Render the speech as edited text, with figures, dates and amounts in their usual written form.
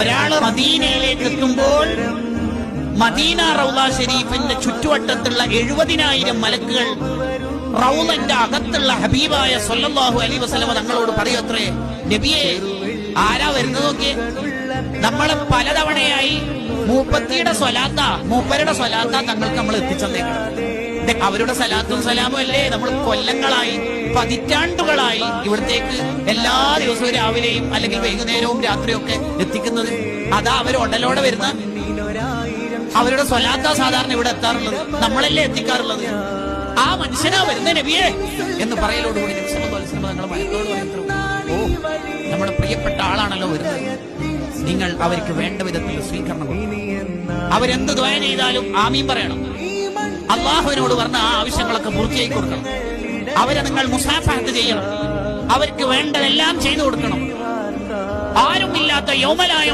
ഒരാള് മദീനയിലേക്ക് എത്തുമ്പോൾ മദീന റൗള ഷരീഫിന്റെ ചുറ്റുവട്ടത്തുള്ള 70,000 മലക്കുകൾ റൗളന്റെ അകത്തുള്ള ഹബീബായ സ്വല്ലല്ലാഹു അലൈഹി വസല്ലം തങ്ങളോട് പറയത്രേ, നബിയെ ആരാ വരുന്നത് നോക്കിയേ. നമ്മളെ പലതവണയായി മൂപ്പത്തിയുടെ സ്വലാത്ത, മൂപ്പരുടെ സ്വലാത്ത തങ്ങൾക്ക് നമ്മൾ എത്തിച്ചേക്കണം. അവരുടെ സലാത്തും സലാമും അല്ലേ നമ്മൾ കൊല്ലങ്ങളായി, പതിറ്റാണ്ടുകളായി ഇവിടത്തേക്ക് എല്ലാ ദിവസവും രാവിലെയും അല്ലെങ്കിൽ വൈകുന്നേരവും രാത്രിയും ഒക്കെ എത്തിക്കുന്നത്. അതാ അവർ ഉടലോടെ വരുന്ന അവരുടെ സ്വലാത്ത സാധാരണ ഇവിടെ എത്താറുള്ളത്, നമ്മളല്ലേ എത്തിക്കാറുള്ളത്. ആ മനുഷ്യനാ വരുന്ന നബിയെ എന്ന് പറയലോടുകൂടി തങ്ങൾ മയത്തോട് പറയുന്നു, ഓ നമ്മുടെ പ്രിയപ്പെട്ട ആളാണല്ലോ വരുന്നത്, നിങ്ങൾ അവർക്ക് വേണ്ട വിധത്തിൽ സ്വീകരണം കൊടുക്കണം. അവരെന്ത് ദുആ ചെയ്താലും ആമീൻ പറയണം. അള്ളാഹുവിനോട് പറഞ്ഞ ആ ആവശ്യങ്ങളൊക്കെ പൂർത്തിയാക്കി കൊടുക്കണം. അവരെ നിങ്ങൾ മുസാഫഹത്ത് ചെയ്യണം. അവർക്ക് വേണ്ടതെല്ലാം ചെയ്തു കൊടുക്കണം. ആരുമില്ലാത്ത യൗമലായ